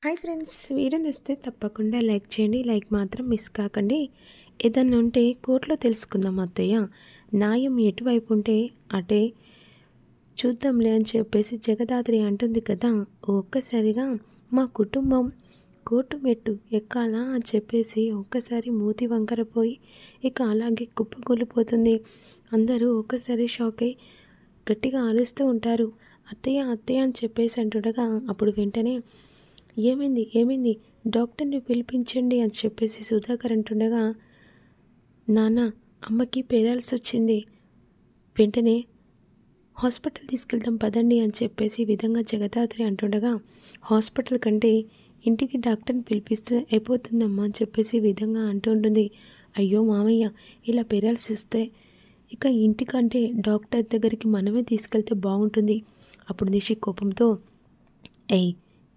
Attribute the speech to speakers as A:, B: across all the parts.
A: Hi friends, video నచ్చితే తప్పకుండా like చేయండి. లైక్ మాత్రం మిస్ కాకండి. ఏదన్నా ఉంటే కోర్టులో తెలుసుకుందాం అత్తయ్య. న్యాయం ఎటువైపు ఉంటే అటే చూద్దాంలే అని చెప్పేసి జగదాత్రి అంటుంది కదా. ఒక్కసారిగా మా కుటుంబం కోర్టు మెట్టు ఎక్కాలా అని చెప్పేసి ఒక్కసారి మూతి వంకరపోయి ఇక అలాగే కుప్పకూలిపోతుంది. అందరూ ఒక్కసారి షాక్ అయి గట్టిగా అరుస్తూ ఉంటారు. అత్తయ్య అత్తయ్య అని చెప్పేసి అంటుండగా అప్పుడు వెంటనే ఏమైంది డాక్టర్ని పిలిపించండి అని చెప్పేసి సుధాకర్ అంటుండగా, నాన్న అమ్మకి పేరాల్సి వచ్చింది, వెంటనే హాస్పిటల్ తీసుకెళ్దాం పదండి అని చెప్పేసి ఈ విధంగా జగదాత్రి అంటుండగా, హాస్పిటల్ కంటే ఇంటికి డాక్టర్ని పిలిపిస్తే అయిపోతుందమ్మా అని చెప్పేసి ఈ విధంగా అంటుంటుంది. అయ్యో మామయ్య, ఇలా పేరాల్సి వస్తే ఇక ఇంటికంటే డాక్టర్ దగ్గరికి మనమే తీసుకెళ్తే బాగుంటుంది. అప్పుడు నిషి కోపంతో,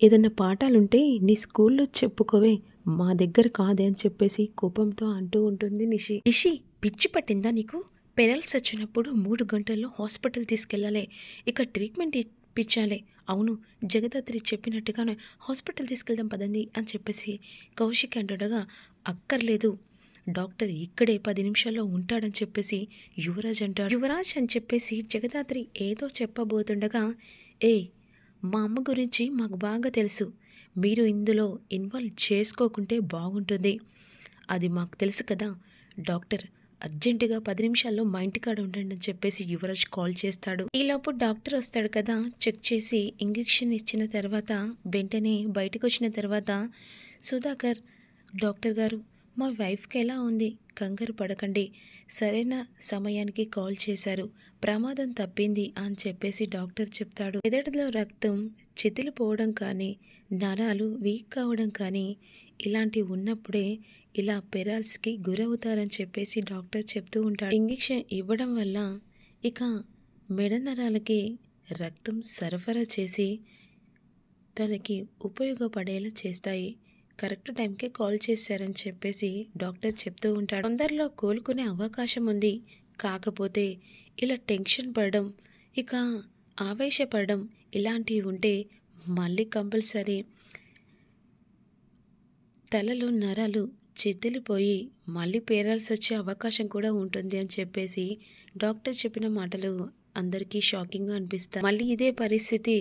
A: ఏదన్నా పాఠాలుంటే నీ స్కూల్లో చెప్పుకోవే, మా దగ్గర కాదే అని చెప్పేసి కోపంతో అంటూ ఉంటుంది నిషి పిచ్చి పట్టిందా నీకు? పెరల్స్ వచ్చినప్పుడు 3 గంటల్లో హాస్పిటల్ తీసుకెళ్ళాలి, ఇక ట్రీట్మెంట్ ఇప్పించాలి. అవును, జగదాత్రి చెప్పినట్టుగానే హాస్పిటల్ తీసుకెళ్దాం పదండి అని చెప్పేసి కౌశిక్ అంటుండగా, అక్కర్లేదు, డాక్టర్ ఇక్కడే 10 నిమిషాల్లో ఉంటాడని చెప్పేసి యువరాజ్ అంటాడు. యువరాజ్ అని చెప్పేసి జగదాత్రి ఏదో చెప్పబోతుండగా, మా అమ్మ గురించి మాకు బాగా తెలుసు, మీరు ఇందులో ఇన్వాల్వ్ చేసుకోకుంటే బాగుంటుంది, అది మాకు తెలుసు కదా. డాక్టర్ అర్జెంటుగా 10 నిమిషాల్లో మా ఇంటికాడ ఉండండి అని చెప్పేసి యువరాజ్ కాల్ చేస్తాడు. ఈలోపు డాక్టర్ వస్తాడు కదా. చెక్ చేసి ఇంజెక్షన్ ఇచ్చిన తర్వాత వెంటనే బయటకు వచ్చిన తర్వాత, సుధాకర్, డాక్టర్ గారు మా వైఫ్కి ఎలా ఉంది, కంగారు పడకండి, సరైన సమయానికి కాల్ చేశారు, ప్రమాదం తప్పింది అని చెప్పేసి డాక్టర్ చెప్తాడు. మెదడులో రక్తం చితిలిపోవడం కానీ, నరాలు వీక్ కావడం కానీ ఇలాంటివి ఉన్నప్పుడే ఇలా పెరాల్స్కి గురవుతారని చెప్పేసి డాక్టర్ చెప్తూ ఉంటాడు. ఇంజెక్షన్ ఇవ్వడం వల్ల ఇక మెడ నరాలకి రక్తం సరఫరా చేసి తనకి ఉపయోగపడేలా చేస్తాయి. కరెక్ట్ టైంకే కాల్ చేశారని చెప్పేసి డాక్టర్ చెప్తూ ఉంటాడు. తొందరలో కోలుకునే అవకాశం ఉంది, కాకపోతే ఇలా టెన్షన్ పడడం, ఇక ఆవేశపడడం ఇలాంటివి ఉంటే మళ్ళీ కంపల్సరీ తలలో నరాలు చితిలిపోయి మళ్ళీ పేరాల్సి వచ్చే అవకాశం కూడా ఉంటుంది అని చెప్పేసి డాక్టర్ చెప్పిన మాటలు అందరికీ షాకింగ్గా అనిపిస్తాయి. మళ్ళీ ఇదే పరిస్థితి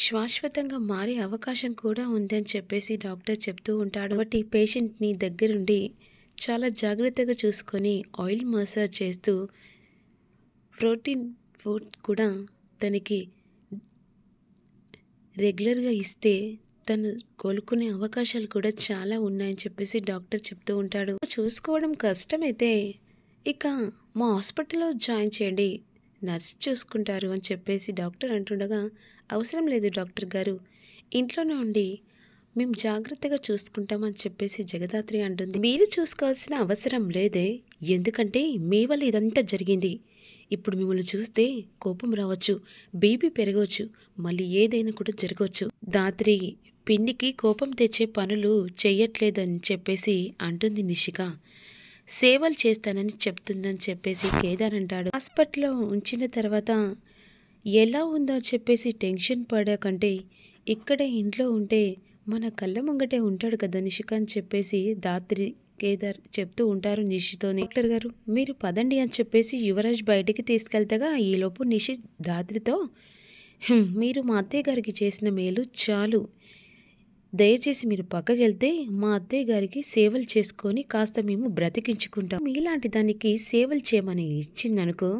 A: శాశ్వతంగా మారే అవకాశం కూడా ఉంది అని చెప్పేసి డాక్టర్ చెప్తూ ఉంటాడు. కాబట్టి పేషెంట్ని దగ్గరుండి చాలా జాగ్రత్తగా చూసుకొని ఆయిల్ మసాజ్ చేస్తూ ప్రోటీన్ ఫుడ్ కూడా తనకి రెగ్యులర్గా ఇస్తే తను కోలుకునే అవకాశాలు కూడా చాలా ఉన్నాయని చెప్పేసి డాక్టర్ చెప్తూ ఉంటాడు. చూసుకోవడం కష్టమైతే ఇక మా హాస్పిటల్లో జాయిన్ చేయండి, నర్స్ చూసుకుంటారు అని చెప్పేసి డాక్టర్ అంటుండగా, అవసరం లేదు డాక్టర్ గారు, ఇంట్లోనే ఉండి మేము జాగ్రత్తగా చూసుకుంటామని చెప్పేసి జగదాత్రి అంటుంది. మీరు చూసుకోవాల్సిన అవసరం లేదే, ఎందుకంటే మీ వల్ల ఇదంతా జరిగింది. ఇప్పుడు మిమ్మల్ని చూస్తే కోపం రావచ్చు, బీపీ పెరగవచ్చు, మళ్ళీ ఏదైనా కూడా జరగవచ్చు. దాత్రి పిన్నికి కోపం తెచ్చే పనులు చెయ్యట్లేదని చెప్పేసి అంటుంది నిషిక. సేవలు చేస్తానని చెప్తుందని చెప్పేసి కేదార్ అంటాడు. హాస్పిటల్లో ఉంచిన తర్వాత ఎలా ఉందో చెప్పేసి టెన్షన్ పడకంటే ఇక్కడే ఇంట్లో ఉంటే మన కళ్ళ ముంగటే ఉంటాడు కదా నిషిక అని చెప్పేసి దాత్రి కేదార్ చెప్తూ ఉంటారు నిషితోని. డాక్టర్ గారు మీరు పదండి అని చెప్పేసి యువరాజ్ బయటికి తీసుకెళ్తాగా ఈలోపు నిషి దాత్రితో, మీరు మా అత్తయ్య గారికి చేసిన మేలు చాలు, దయచేసి మీరు పక్కకెళ్తే మా అత్తయ్య గారికి సేవలు చేసుకొని కాస్త మేము బ్రతికించుకుంటాం, మీలాంటి దానికి సేవలు చేయమని ఇచ్చిందనుకో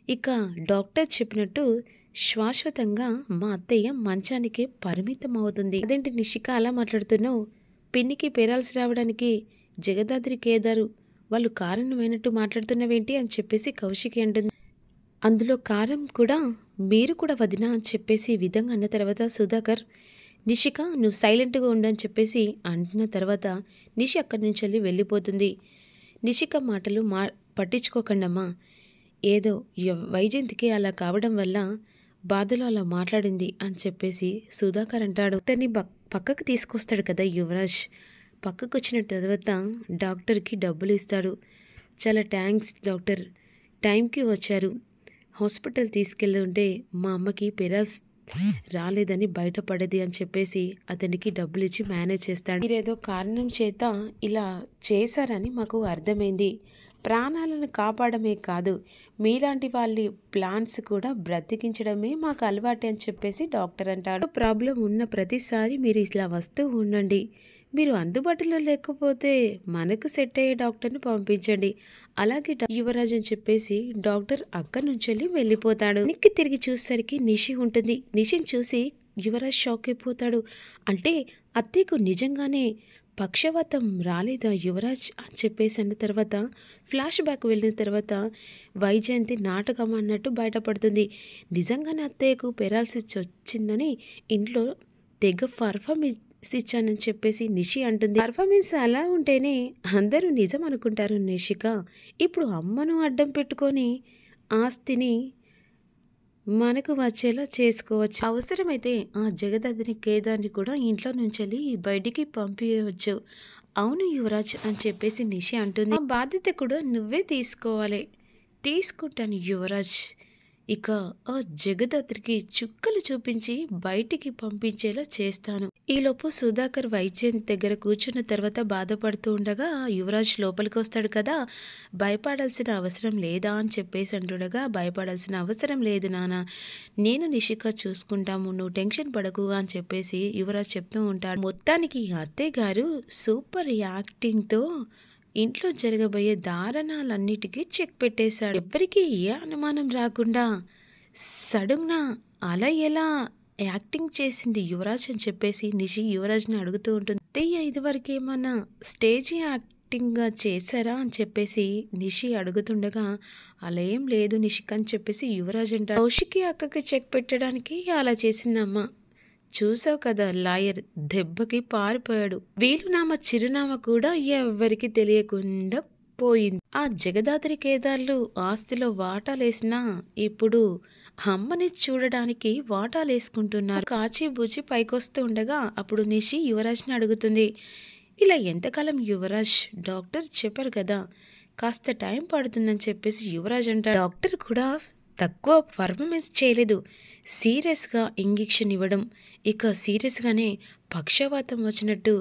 A: ఇక డాక్టర్ చెప్పినట్టు శాశ్వతంగా మా అత్తయ్య మంచానికే పరిమితం అవుతుంది. అదేంటి నిషిక అలా మాట్లాడుతున్నావు, పిన్నికి పేరాల్సి రావడానికి జగదాద్రి కేదారు వాళ్ళు కారణమైనట్టు మాట్లాడుతున్నవేంటి అని చెప్పేసి కౌశికి అంటుంది. అందులో కారం కూడా మీరు కూడా వదినా అని చెప్పేసి ఈ విధంగా అన్న తర్వాత సుధాకర్, నిషిక నువ్వు సైలెంట్గా ఉండు అని చెప్పేసి అంటున్న తర్వాత నిషి అక్కడి నుంచి వెళ్ళిపోతుంది. నిషిక మాటలు పట్టించుకోకండమ్మా, ఏదో వైజయంతికి అలా కావడం వల్ల బాధలో అలా మాట్లాడింది అని చెప్పేసి సుధాకర్ అంటాడు. డాక్టర్ని పక్కకు తీసుకొస్తాడు కదా యువరాజ్. పక్కకు వచ్చిన తర్వాత డాక్టర్కి డబ్బులు ఇస్తాడు. చాలా థ్యాంక్స్ డాక్టర్, టైంకి వచ్చారు, హాస్పిటల్ తీసుకెళ్తుంటే మా అమ్మకి పెరాల్స్ రాలేదని బయటపడేది అని చెప్పేసి అతనికి డబ్బులు ఇచ్చి మేనేజ్ చేస్తాడు. మీరేదో కారణం చేత ఇలా చేశారని మాకు అర్థమైంది. ప్రాణాలను కాపాడమే కాదు, మీలాంటి వాళ్ళ ప్లాన్స్ కూడా బ్రతికించడమే మాకు అలవాటే అని చెప్పేసి డాక్టర్ అంటాడు. ప్రాబ్లం ఉన్న ప్రతిసారి మీరు ఇలా వస్తూ ఉండండి. మీరు అందుబాటులో లేకపోతే మనకు సెట్ అయ్యే డాక్టర్ని పంపించండి. అలాగే యువరాజ్ అని చెప్పేసి డాక్టర్ అక్కడి నుంచి వెళ్ళిపోతాడు. వెనక్కి తిరిగి చూసేసరికి నిషి ఉంటుంది. నిషిని చూసి యువరాజ్ షాక్ అయిపోతాడు. అంటే అత్తయ్యకు నిజంగానే పక్షవాతం రాలేదా యువరాజ్ అని చెప్పేసి అన్న తర్వాత ఫ్లాష్ బ్యాక్ వెళ్ళిన తర్వాత వైజయంతి నాటకం అన్నట్టు బయటపడుతుంది. నిజంగానే అత్తయ్యకు పెరాలసిస్ వచ్చిందని ఇంట్లో తెగ పర్ఫార్మెన్స్ ఇచ్చానని చెప్పేసి నిషి అంటుంది. పర్ఫార్మెన్స్ అలా ఉంటేనే అందరూ నిజం అనుకుంటారు నిషిక. ఇప్పుడు అమ్మను అడ్డం పెట్టుకొని ఆస్తిని మనకు వచ్చేలా చేసుకోవచ్చు. అవసరమైతే ఆ జగదాదిని కేదార్ని కూడా ఇంట్లో నుంచి బయటికి పంపించవచ్చు. అవును యువరాజ్ అని చెప్పేసి నిషి అంటుంది. ఆ బాధ్యత కూడా నువ్వే తీసుకోవాలి. తీసుకుంటాను యువరాజ్. ఇక ఆ జగదాత్రికి చుక్కలు చూపించి బయటికి పంపించేలా చేస్తాను. ఈలోపు సుధాకర్ వైద్యం దగ్గర కూర్చున్న తర్వాత బాధపడుతూ ఉండగా యువరాజ్ లోపలికి వస్తాడు కదా. భయపడాల్సిన అవసరం లేదా అని చెప్పేసి అంటుండగా, భయపడాల్సిన అవసరం లేదు నాన్న, నేను నిషిక చూసుకుంటాము, నువ్వు టెన్షన్ పడకు అని చెప్పేసి యువరాజ్ చెప్తూ ఉంటాడు. మొత్తానికి అత్తయ్య గారు సూపర్ యాక్టింగ్తో ఇంట్లో జరగబోయే దారుణాలన్నిటికీ చెక్ పెట్టేశాడు. ఎవ్వరికీ ఏ అనుమానం రాకుండా సడన్గా అలా ఎలా యాక్టింగ్ చేసింది యువరాజ్ అని చెప్పేసి నిషి యువరాజ్ని అడుగుతూ ఉంటుంది. అత్తయ్య ఇదివరకు ఏమన్నా స్టేజ్ యాక్టింగ్గా చేశారా అని చెప్పేసి నిషి అడుగుతుండగా, అలా ఏం లేదు నిషిక్ అని చెప్పేసి యువరాజ్ అంటాడు. కౌశికి అక్కకి చెక్ పెట్టడానికి అలా చేసిందమ్మా. చూసావు కదా, లాయర్ దెబ్బకి పారిపోయాడు. వీలునామా చిరునామా కూడా ఎవ్వరికి తెలియకుండా పోయింది. ఆ జగదాత్రి కేదార్లు ఆస్తిలో వాటాలేసినా ఇప్పుడు అమ్మని చూడడానికి వాటాలేసుకుంటున్నారు. కాచిబూచి పైకొస్తూ ఉండగా అప్పుడు నిషి యువరాజ్ని అడుగుతుంది. ఇలా ఎంతకాలం యువరాజ్? డాక్టర్ చెప్పారు కదా కాస్త టైం పడుతుందని చెప్పేసి యువరాజ్ అంటాడు. డాక్టర్ కూడా తక్కువ పర్ఫార్మెన్స్ చేయలేదు. సీరియస్గా ఇంజెక్షన్ ఇవ్వడం, ఇక సీరియస్గానే పక్షవాతం వచ్చినట్టు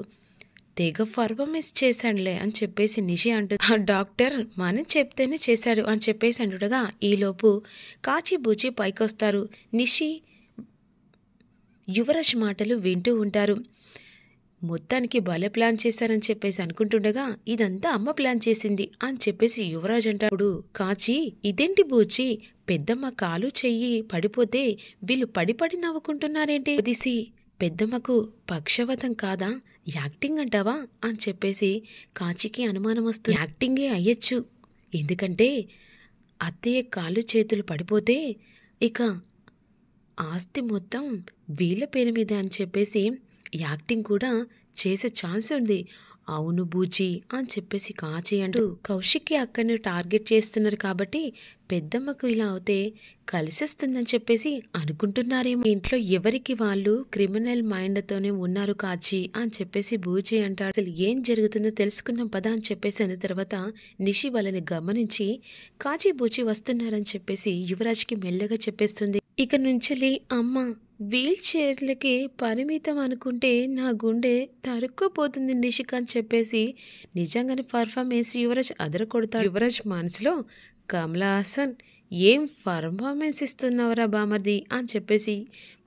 A: తెగ పర్ఫార్మెన్స్ చేశాడులే అని చెప్పేసి నిషి అంటుంది. ఆ డాక్టర్ మనం చెప్తేనే చేశాడు అని చెప్పేసి అంటుండగా ఈలోపు కాచిబూచి పైకొస్తారు. నిషి యువరాజ్ మాటలు వింటూ ఉంటారు. మొత్తానికి భలే ప్లాన్ చేశారని చెప్పేసి అనుకుంటుండగా, ఇదంతా అమ్మ ప్లాన్ చేసింది అని చెప్పేసి యువరాజ్ అంటాడు. కాచి ఇదేంటి బూచి, పెద్దమ్మ కాలు చెయ్యి పడిపోతే వీళ్ళు పడి నవ్వుకుంటున్నారేంటి? దిసి పెద్దమ్మకు పక్షవాతం కాదా, యాక్టింగ్ అంటావా అని చెప్పేసి కాచికి అనుమానం వస్తుంది. యాక్టింగే అయ్యొచ్చు, ఎందుకంటే అత్తయ్య కాలు చేతులు పడిపోతే ఇక ఆస్తి మొత్తం వీళ్ళ పేరు మీద అని చెప్పేసి యాక్టింగ్ కూడా చేసే ఛాన్స్ ఉంది. అవును బూచి అని చెప్పేసి కాచి అంటూ కౌశిక్కి అక్కని టార్గెట్ చేస్తున్నారు కాబట్టి పెద్దమ్మకు ఇలా అవుతే కలిసిస్తుందని చెప్పేసి అనుకుంటున్నారేమో. ఇంట్లో ఎవరికి వాళ్ళు క్రిమినల్ మైండ్తోనే ఉన్నారు కాచి అని చెప్పేసి బూచి అంటాడు. అసలు ఏం జరుగుతుందో తెలుసుకుందాం పదా అని చెప్పేసి అన్న తర్వాత నిషి వాళ్ళని గమనించి కాచి బూచి వస్తున్నారని చెప్పేసి యువరాజ్కి మెల్లగా చెప్పేస్తుంది. ఇక నుంచి అమ్మ వీల్ చైర్లకి పరిమితం అనుకుంటే నా గుండె తరుక్కుపోతుంది నిషిక అని చెప్పేసి నిజంగానే పర్ఫార్మెన్స్ యువరాజ్ అదరకొడతాడు. యువరాజ్ మనసులో కమలా హాసన్ ఏం పర్ఫార్మెన్స్ ఇస్తున్నావురా బామర్ది అని చెప్పేసి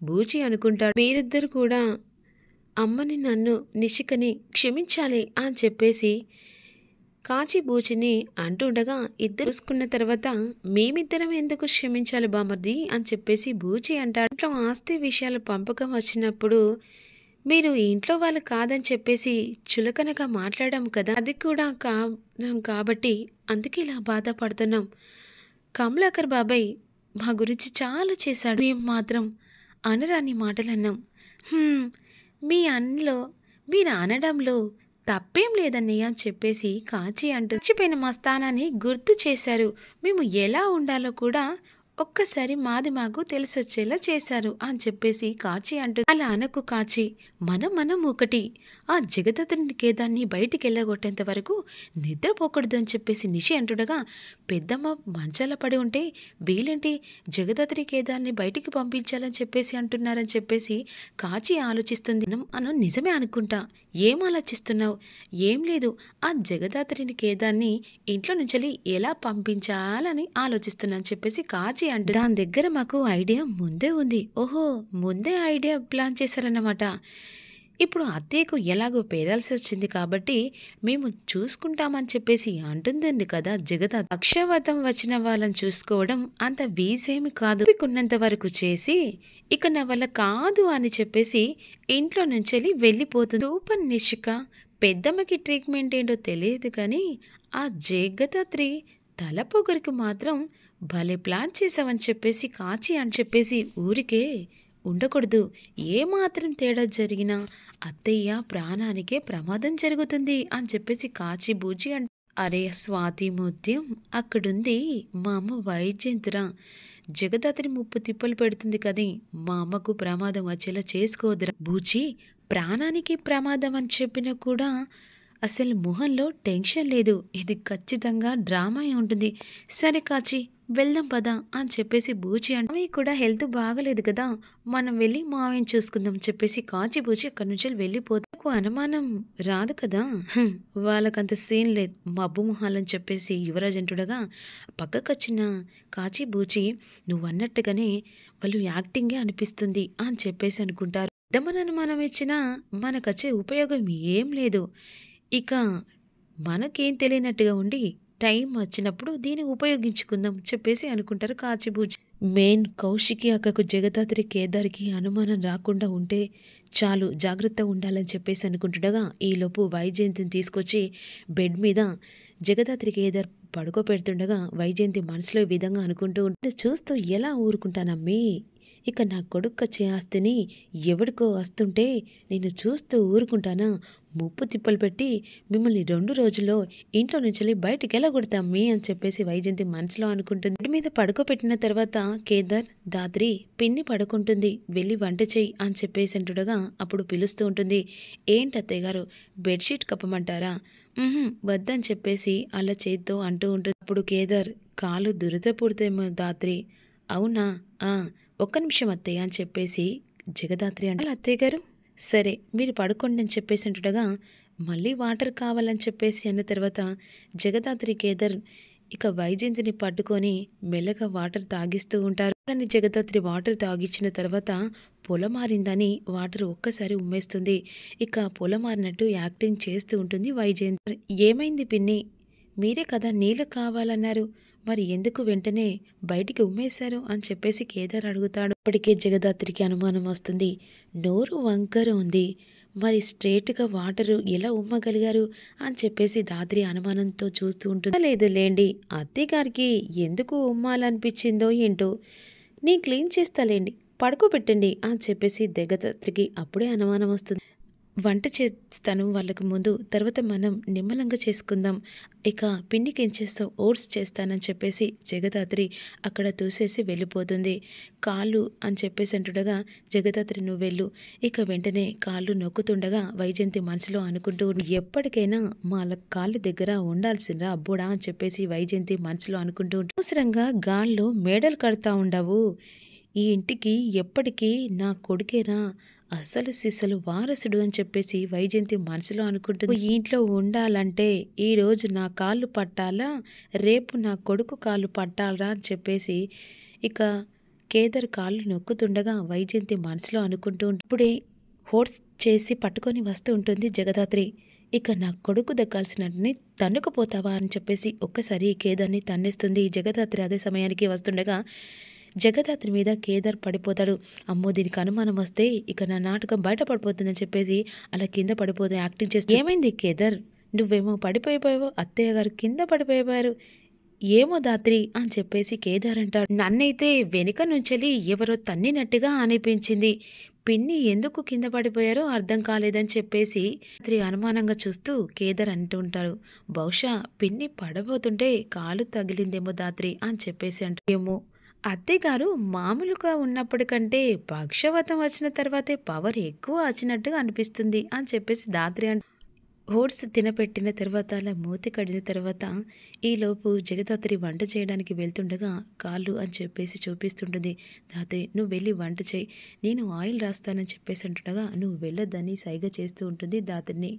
A: బూచి అనుకుంటాడు. మీరిద్దరు కూడా అమ్మని నన్ను నిషికని క్షమించాలి అని చెప్పేసి కాచిబూచిని అంటుండగా ఇద్దరు చూసుకున్న తర్వాత మేమిద్దరం ఎందుకు క్షమించాలి బామర్ది అని చెప్పేసి బూచి అంటాడు. ఇంట్లో ఆస్తి విషయాల పంపకం వచ్చినప్పుడు మీరు ఇంట్లో వాళ్ళు కాదని చెప్పేసి చులకనగా మాట్లాడాం కదా, అది కూడా కాబట్టి అందుకే ఇలా బాధపడుతున్నాం. కమలాకర్ బాబాయ్ మా గురించి చాలా చేశాడు, మేము మాత్రం అనరాని మాటలు అన్నాం. మీ అన్నలో మీరు అనడంలో తప్పేం లేదన్నయ్య అని చెప్పేసి కాచి అంటూ చచ్చిపోయిన మా స్థానాన్ని గుర్తు చేశారు. మేము ఎలా ఉండాలో కూడా ఒక్కసారి మాది మాకు తెలిసొచ్చేలా చేశారు అని చెప్పేసి కాచి అంటూ, అలా అనకు కాచి, మనం ఒకటి. ఆ జగదత్రిని కేదాన్ని బయటికి వెళ్ళగొట్టేంత వరకు నిద్రపోకూడదు అని చెప్పేసి నిషి అంటుండగా, పెద్దమ్మ మంచాల పడి ఉంటే వీళ్ళేంటి జగదత్రి కేదాన్ని బయటికి పంపించాలని చెప్పేసి అంటున్నారని చెప్పేసి కాచి ఆలోచిస్తుంది. అను నిజమే అనుకుంటా. ఏం ఆలోచిస్తున్నావు? ఏం లేదు, ఆ జగదాత్రిని కేదాన్ని ఇంట్లో నుంచి ఎలా పంపించాలని ఆలోచిస్తున్నాను చెప్పేసి కాచి అంటే, దాని దగ్గర మాకు ఐడియా ముందే ఉంది. ఓహో, ముందే ఐడియా ప్లాన్ చేశారన్నమాట. ఇప్పుడు అత్తయ్యకు ఎలాగో పేరాల్సి వచ్చింది కాబట్టి మేము చూసుకుంటామని చెప్పేసి అంటుంది కదా జగదాత్రి. పక్షవాతం వచ్చిన వాళ్ళని చూసుకోవడం అంత వీజేమి కాదు. ఉన్నంత వరకు చేసి ఇక నా వల్ల కాదు అని చెప్పేసి ఇంట్లో నుంచి వెళ్ళిపోతుంది. సూపర్ నిషిక. పెద్దమ్మకి ట్రీట్మెంట్ ఏంటో తెలియదు కానీ ఆ జగదాత్రి తల పొగరికి మాత్రం భలే ప్లాన్ చేసావని చెప్పేసి కాచి అని చెప్పేసి ఊరికే ఉండకూడదు. ఏమాత్రం తేడా జరిగినా అత్తయ్య ప్రాణానికే ప్రమాదం జరుగుతుంది అని చెప్పేసి కాచి బూచి అంటే, అరే స్వాతి ముత్యం, అక్కడుంది మా అమ్మ వైజయంతిరా. జగదాత్రి ముప్పు తిప్పలు పెడుతుంది కది, మా అమ్మకు ప్రమాదం వచ్చేలా చేసుకోవద్దురా. బూచి ప్రాణానికి ప్రమాదం అని చెప్పినా కూడా అసలు మొహంలో టెన్షన్ లేదు. ఇది ఖచ్చితంగా డ్రామా ఉంటుంది. సరే కాచి వెళ్దాం పదా అని చెప్పేసి బూచి అంటే, మామయ్య కూడా హెల్త్ బాగలేదు కదా, మనం వెళ్ళి మామయ్యని చూసుకుందాం చెప్పేసి కాచి బూచి అక్కడి నుంచి వెళ్ళిపోతే అనుమానం రాదు కదా. వాళ్ళకంత సీన్ లేదు, మబ్బు మొహాలని చెప్పేసి యువరాజ్ అంటుండగా పక్కకొచ్చిన కాచి బూచి నువ్వన్నట్టుగానే వాళ్ళు యాక్టింగే అనిపిస్తుంది అని చెప్పేసి అనుకుంటారు. పెద్దమ్మని అనుమానం ఇచ్చినా మనకొచ్చే ఉపయోగం ఏం లేదు. ఇక మనకేం తెలియనట్టుగా ఉండి టైం వచ్చినప్పుడు దీన్ని ఉపయోగించుకుందాం చెప్పేసి అనుకుంటారు కాచిబూచి. మెయిన్ కౌశికి అక్కకు జగదాత్రి కేదార్కి అనుమానం రాకుండా ఉంటే చాలు, జాగ్రత్త ఉండాలని చెప్పేసి అనుకుంటుండగా ఈలోపు వైజయంతిని తీసుకొచ్చి బెడ్ మీద జగదాత్రి కేదార్ పడుకోపెడుతుండగా వైజయంతి మనసులో ఈ విధంగా అనుకుంటూ ఉంటే, చూస్తూ ఎలా ఊరుకుంటానమ్మీ, ఇక నా కొడుకు ఆస్తిని ఎవడికో వస్తుంటే నేను చూస్తూ ఊరుకుంటానా? ముప్పు తిప్పలు పెట్టి మిమ్మల్ని 2 రోజుల్లో ఇంట్లో నుంచి బయటికి వెళ్ళగొడతామ్మీ అని చెప్పేసి వైజయంతి మనసులో అనుకుంటుంది. ఇంటి మీద పడుకోబెట్టిన తర్వాత కేదార్ దాత్రి పిన్ని పడుకుంటుంది, వెళ్ళి వంట చెయ్యి అని చెప్పేసి అంటుండగా అప్పుడు పిలుస్తూ ఉంటుంది. ఏంటి అత్తయ్య గారు, బెడ్షీట్ కప్పమంటారా? వద్దని చెప్పేసి అలా చేత్తో అంటూ ఉంటుంది. అప్పుడు కేదార్, కాలు దురద పుడితేమో దాత్రి. అవునా, ఒక్క నిమిషం అత్తయ్య అని చెప్పేసి జగదాత్రి అంటే, అత్తయ్య గారు సరే మీరు పడుకోండి అని చెప్పేసి అంటుండగా మళ్ళీ వాటర్ కావాలని చెప్పేసి అన్న తర్వాత జగదాత్రి కేదార్ ఇక వైజయంతిని పట్టుకొని మెల్లగా వాటర్ తాగిస్తూ ఉంటారు. కానీ జగదాత్రి వాటర్ తాగిచ్చిన తర్వాత పొలమారిందని వాటర్ ఒక్కసారి ఉమ్మేస్తుంది. ఇక పొలమారినట్టు యాక్టింగ్ చేస్తూ ఉంటుంది వైజయంతి. ఏమైంది పిన్ని, మీరే కదా నీళ్ళు కావాలన్నారు, మరి ఎందుకు వెంటనే బయటికి ఉమ్మేశారు అని చెప్పేసి కేదార్ అడుగుతాడు. ఇప్పటికే జగదాత్రికి అనుమానం వస్తుంది. నోరు వంకర ఉంది, మరి స్ట్రేట్గా వాటరు ఎలా ఉమ్మగలిగారు అని చెప్పేసి దాత్రి అనుమానంతో చూస్తూ ఉంటుంది. లేదు లేండి, అత్తయ్య గారికి ఎందుకు ఉమ్మాలనిపించిందో ఏంటో, నేను క్లీన్ చేస్తాలేండి, పడుకోబెట్టండి అని చెప్పేసి జగదాత్రికి అప్పుడే అనుమానం వస్తుంది. వంట చేస్తాను వాళ్ళకు ముందు, తర్వాత మనం నిమ్మలంగా చేసుకుందాం. ఇక పిండికి ఏం చేస్తావు, ఓట్స్ చేస్తానని చెప్పేసి జగదాత్రి అక్కడ తూసేసి వెళ్ళిపోతుంది. కాళ్ళు అని చెప్పేసి అంటుండగా జగదాత్రి నువ్వు వెళ్ళు. ఇక వెంటనే కాళ్ళు నొక్కుతుండగా వైజయంతి మనసులో అనుకుంటూ, ఎప్పటికైనా మా కాళ్ళ దగ్గర ఉండాల్సిందిరా అబ్బోడా అని చెప్పేసి వైజయంతి మనసులో అనుకుంటూ, అవసరంగా గాల్లో మేడలు కడతా ఉండవు, ఈ ఇంటికి ఎప్పటికీ నా కొడుకేనా అసలు సిసలు వారసుడు అని చెప్పేసి వైజయంతి మనసులో అనుకుంటుంది. ఈ ఇంట్లో ఉండాలంటే ఈరోజు నా కాళ్ళు పట్టాలా, రేపు నా కొడుకు కాళ్ళు పట్టాలరా అని చెప్పేసి ఇక కేదార్ కాళ్ళు నొక్కుతుండగా వైజయంతి మనసులో అనుకుంటూ ఇప్పుడే హోట్స్ చేసి పట్టుకొని వస్తూ ఉంటుంది జగదాత్రి. ఇక నా కొడుకు దక్కాల్సినని తన్నుకుపోతావా అని చెప్పేసి ఒక్కసారి కేదార్ని తన్నేస్తుంది జగదాత్రి. అదే సమయానికి వస్తుండగా జగదాత్రి మీద కేదార్ పడిపోతాడు. అమ్మో దీనికి అనుమానం వస్తే ఇక నా నాటకం బయటపడిపోతుందని చెప్పేసి అలా కింద పడిపోతూ యాక్టింగ్ చేస్తే, ఏమైంది కేదార్, నువ్వేమో పడిపోయిపోయావు, అత్తయ్య గారు కింద పడిపోయారు ఏమో దాత్రి అని చెప్పేసి కేదార్ అంటాడు. నన్నైతే వెనుక నుంచెలి ఎవరో తన్నినట్టుగా అనిపించింది, పిన్ని ఎందుకు కింద పడిపోయారో అర్థం కాలేదని చెప్పేసి అనుమానంగా చూస్తూ కేదార్ అంటూ ఉంటారు. బహుశా పిన్ని పడబోతుంటే కాలు తగిలిందేమో దాత్రి అని చెప్పేసి అంటారు. ఏమో అత్తయ్యగారు మామూలుగా ఉన్నప్పటికంటే పక్షవాతం వచ్చిన తర్వాతే పవర్ ఎక్కువ వచ్చినట్టుగా అనిపిస్తుంది అని చెప్పేసి ధాత్రి ఓట్స్ తినపెట్టిన తర్వాత అలా మూతి కడిగిన తర్వాత ఈలోపు జగదాత్రి వంట చేయడానికి వెళ్తుండగా కాళ్ళు అని చెప్పేసి చూపిస్తుంటుంది. ధాత్రి నువ్వు వెళ్ళి వంట చేయి, నేను ఆయిల్ రాస్తానని చెప్పేసి అంటుండగా నువ్వు వెళ్ళొద్దని సైగ చేస్తూ ఉంటుంది ధాత్రిని.